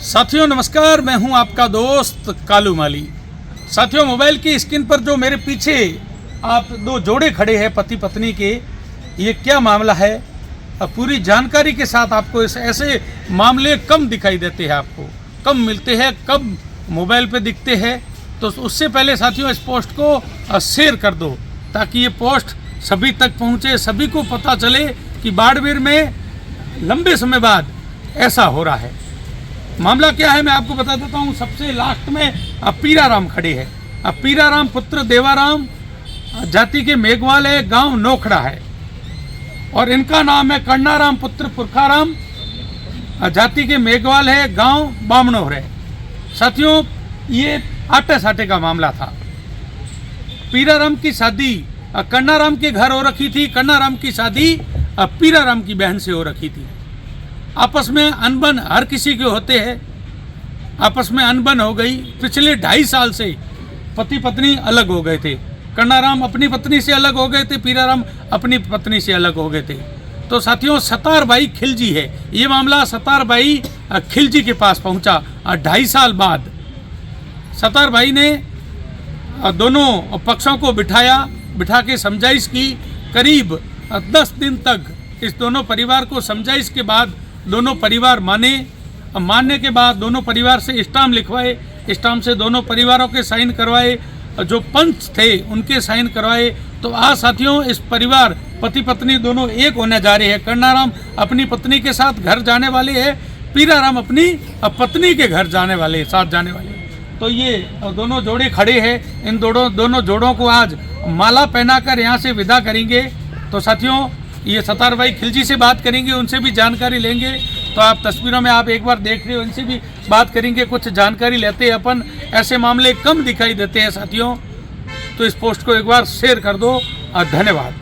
साथियों नमस्कार, मैं हूं आपका दोस्त कालू माली। साथियों, मोबाइल की स्क्रीन पर जो मेरे पीछे आप दो जोड़े खड़े हैं पति पत्नी के, ये क्या मामला है? पूरी जानकारी के साथ आपको ऐसे मामले कम दिखाई देते हैं, आपको कम मिलते हैं, कब मोबाइल पे दिखते हैं। तो उससे पहले साथियों इस पोस्ट को शेयर कर दो ताकि ये पोस्ट सभी तक पहुंचे, सभी को पता चले कि बाड़मेर में लंबे समय बाद ऐसा हो रहा है। मामला क्या है मैं आपको बता देता हूँ। सबसे लास्ट में पीराराम खड़े हैं। पीराराम पुत्र देवाराम जाति के मेघवाल है, गांव नोखड़ा है, और इनका नाम है कन्नाराम पुत्र पुरखाराम जाति के मेघवाल है, गांव बामणोर है। साथियों, ये आटे साटे का मामला था। पीराराम की शादी कन्नाराम के घर हो रखी थी। कन्नाराम की शादी पीराराम की बहन से हो रखी थी। आपस में अनबन हर किसी के होते हैं, आपस में अनबन हो गई। पिछले 2.5 साल से पति पत्नी अलग हो गए थे। कन्नाराम अपनी पत्नी से अलग हो गए थे, पीराराम अपनी पत्नी से अलग हो गए थे। तो साथियों, सतार भाई खिलजी है। ये मामला सतार भाई खिलजी के पास पहुंचा 2.5 साल बाद। सतार भाई ने दोनों पक्षों को बिठा के समझाइश की। करीब 10 दिन तक इस दोनों परिवार को समझाइश के बाद दोनों परिवार मानने के बाद दोनों परिवार से स्टाम्प लिखवाए। स्टाम्प से दोनों परिवारों के साइन करवाए, जो पंच थे उनके साइन करवाए। तो आज साथियों, इस परिवार पति पत्नी दोनों एक होने जा रहे हैं। कन्नाराम अपनी पत्नी के साथ घर जाने वाले हैं, पीराराम अपनी पत्नी के घर जाने वाले हैं। तो ये दोनों जोड़े खड़े हैं। इन दोनों जोड़ों को आज माला पहनाकर यहाँ से विदा करेंगे। तो साथियों, ये सतार भाई खिलजी से बात करेंगे, उनसे भी जानकारी लेंगे। तो आप तस्वीरों में आप एक बार देख रहे हो, इनसे भी बात करेंगे, कुछ जानकारी लेते हैं अपन। ऐसे मामले कम दिखाई देते हैं साथियों। तो इस पोस्ट को एक बार शेयर कर दो। धन्यवाद।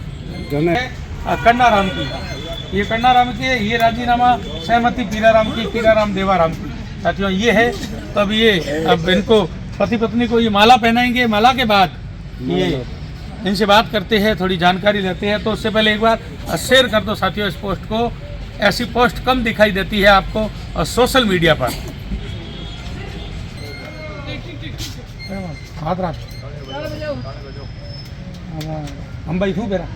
कन्नाराम की, ये कन्नाराम के, ये राजीनामा सहमति पीराराम की, पीराराम देवाराम की। साथियों ये है। तब ये अब इनको पति पत्नी को ये माला पहनाएंगे। माला के बाद ये इनसे बात करते हैं, थोड़ी जानकारी लेते हैं। तो उससे पहले एक बार शेयर कर दो साथियों इस पोस्ट को। ऐसी पोस्ट कम दिखाई देती है आपको सोशल मीडिया पर। हम भाई खूब बेरा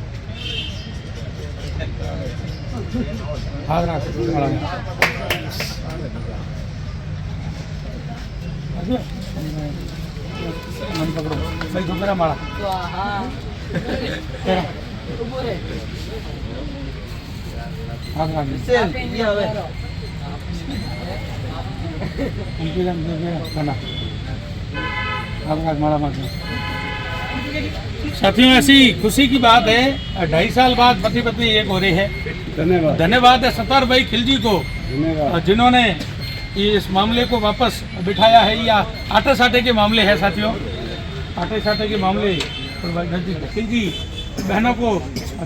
पकड़ो भाई, तो मेरा माड़ा साथियों, ऐसी खुशी की बात है। 2.5 साल बाद पति पत्नी एक हो रहे हैं। धन्यवाद है सतार भाई खिलजी को, जिन्होंने इस मामले को वापस बिठाया है। या आटे साटे के मामले हैं साथियों, आटे साटे के मामले। खिलजी बहनों को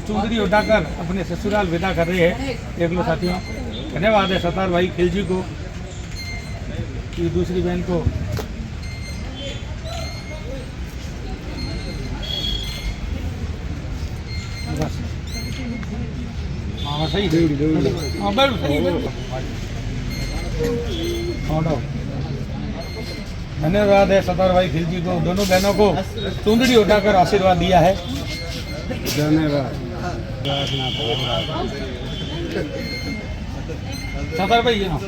चुंदरी उठाकर अपने ससुराल विदा कर रहे हैं। देख लो साथियों, धन्यवाद है सतार भाई खिलजी को, ये दूसरी बहन को। बस हाँ सही, हाँ धन्यवाद है सतार भाई खिलजी को। दोनों बहनों को चुंदड़ी उठाकर आशीर्वाद दिया है। धन्यवाद सतार भाई। हाँ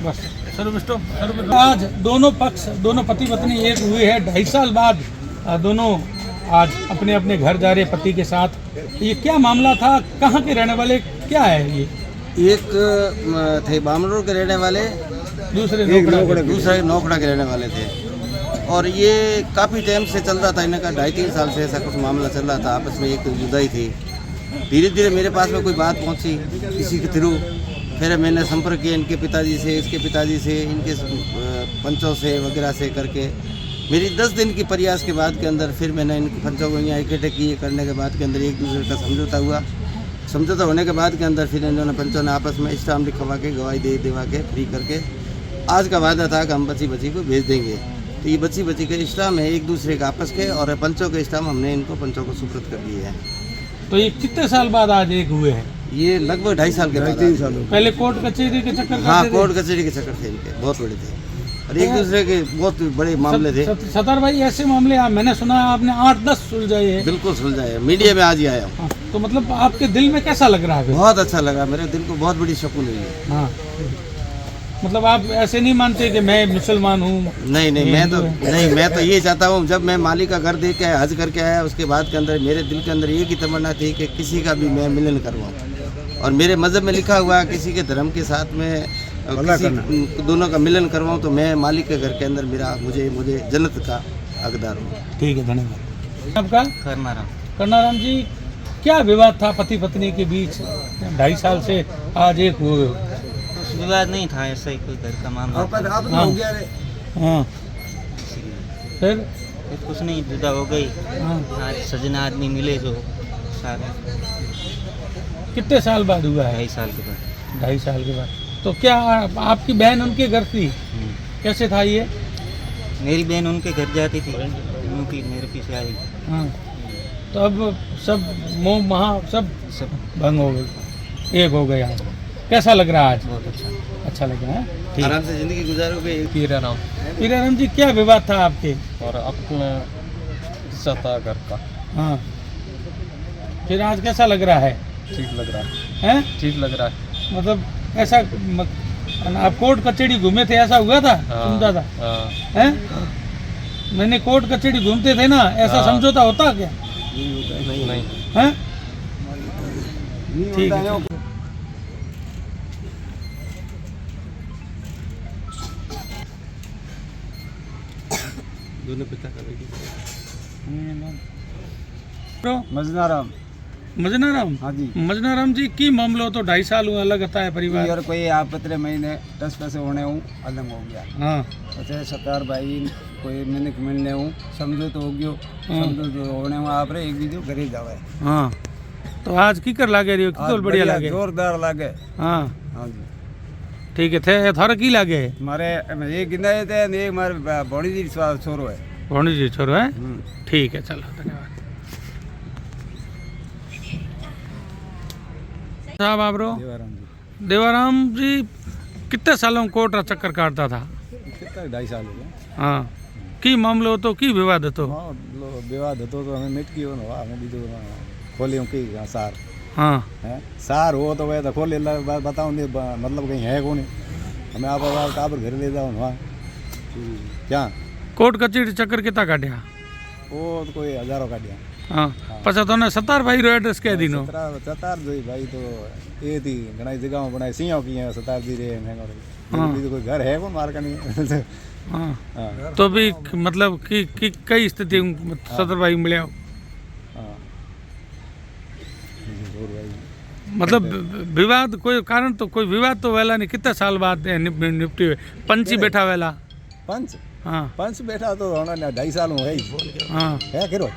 बस सर्व। आज दोनों पक्ष, दोनों पति पत्नी एक हुए हैं 2.5 साल बाद। दोनों आज अपने अपने घर जा रहे पति के साथ। ये क्या मामला था? कहाँ के रहने वाले क्या है ये? एक थे बामणोर के रहने वाले, दूसरे नोखड़ा के रहने वाले थे। और ये काफ़ी टाइम से चल रहा था, इनका 2.5-3 साल से ऐसा कुछ मामला चल रहा था। आपस में एक जुदाई थी। धीरे धीरे मेरे पास में कोई बात पहुंची किसी के थ्रू। फिर मैंने संपर्क किया इनके पिताजी से, इसके पिताजी से, इनके पंचों से वगैरह से करके। मेरी 10 दिन की प्रयास के बाद के अंदर फिर मैंने इन पंचों को यहाँ इकट्ठे किए। करने के बाद के अंदर एक दूसरे का समझौता हुआ। समझौता होने के बाद के अंदर फिर इन्होंने पंचों ने आपस में स्टाम्प लिखवा के, गवाही देवा के, फ्री करके आज का वादा था कि हम बच्ची को भेज देंगे। तो ये बच्ची के स्टाम्प है एक दूसरे के आपस के, और पंचों के स्टाम्प हमने इनको पंचों को सुपुर्द कर दिए हैं। तो ये कितने साल बाद आज एक हुए हैं? ये लगभग 2.5 साल के बाद 3 साल हो पहले कोर्ट कचहरी के चक्कर हाँ काटते थे? कोर्ट कचहरी के चक्कर थे इनके बहुत बड़े थे और एक दूसरे के बहुत बड़े मामले थे। सत्तार भाई ऐसे मामले मैंने सुना है आपने 8-10 सुलझाए हैं। बिल्कुल सुलझाए, मीडिया में आज ही आया हूँ। हाँ, तो मतलब आपके दिल में कैसा लग रहा है फिर? बहुत अच्छा लगा, मेरे दिल को बहुत बड़ी सुकून हुई है। हाँ, मतलब आप ऐसे नहीं मानते कि मैं मुसलमान हूँ? नहीं मैं तो ये चाहता हूँ, जब मैं माली का घर देख के आया, हज करके आया, उसके बाद के अंदर मेरे दिल के अंदर एक ही तमन्ना थी कि किसी का भी मैं मिलन करवाऊँ। और मेरे मज़हब में लिखा हुआ है किसी के धर्म के साथ में किसी दोनों का मिलन करवाऊँ, तो मैं मालिक के घर के अंदर मेरा मुझे जन्नत का हकदार हूँ। ठीक है, धन्यवाद। आपका? करनाराम जी, क्या विवाद था पति पत्नी के बीच? 2.5 साल से आज एक हुए हो। विवाद नहीं था, ऐसा ही कोई घर का मामला था। हाँ, फिर? कुछ नहीं, जुदा हो गई। हाँ, आज सजना आदमी मिले जो सारे कितने साल बाद हुआ है? 2.5 साल के बाद। 2.5 साल के बाद। तो क्या आपकी बहन उनके घर थी? कैसे था ये? मेरी बहन उनके घर जाती थी, उनकी मेरे पीछे आई। हाँ, तो अब सब मोह महा सब भंग हो गई, एक हो गया। कैसा लग रहा है आज? बहुत अच्छा लग रहा है। ठीक। आराम से जिंदगी गुजारोगे। पीराराम जी, क्या विवाद था आपके? और अपना सता घर का हाँ, फिर आज कैसा लग रहा है? ठीक लग रहा है, हैं? ठीक लग रहा है। मतलब ऐसा आप कोर्ट कचहरी घूमे थे, ऐसा हुआ था? सुनता था हैं? मैंने कोर्ट कचहरी घूमते थे ना, ऐसा समझौता होता क्या? नहीं हैं? ठीक है। दोनों पिता का बेटी। मजनाराम। मजनाराम? हाँ जी। मजनाराम जी, की मामलो तो 2.5 साल हुआ अलग था है परिवार। यार कोई आप पतले महीने 10 पैसे होने हूँ अलग हो गया। हाँ, पचे 17 भाई कोई मिनक मिलने हूँ समझो तो हो गयो, समझो तो होने हूँ आप रे एक वीडियो करे जावे। हाँ, तो आज की कर लागे रही हो? की बढ़िया लागे? जोरदार लागे। हाँ हाँ जी, ठीक है। थे थारा की लागे? मारे एक गिंदाए थे ने एक मारे बड़ी जी छोरो है। भोणी जी छोरो है? ठीक है, चलो धन्यवाद साहब। आप रो देवाराम जी, कितने सालों कोर्ट रा चक्कर काटता था? कितना 2.5 साल हो गया। हाँ, की मामलो तो की विवाद तो? हाँ, विवाद હતો तो हमें मिट गयो न हमें बीजो खोलियो की सार। हाँ, हैं सार हो तो वे तो खोले बताऊं नहीं, मतलब कहीं है कौन? हमें आप काबर घर ले जाओ ना क्या? कोर्ट कचहरी चक्कर कितना काटिया? वो तो कोई हजारों काटिया। हाँ, पछा तो सतार भाई रो एड्रेस कह दीनो? सतार जोई भाई तो ये थी घणी जगह बनाई सिंह की है सतार दी रे है कोई घर है कौन मार का नहीं। हाँ, तो भी मतलब कि कई स्थिति सतर भाई मिले हो? मतलब विवाद कोई कारण तो कोई विवाद तो वेला नहीं, कितने साल बाद निपटी हुए? पंच ही बैठा वेला? पंच? हाँ, पंच बैठा तो 2.5 साल हो गई। हाँ है करो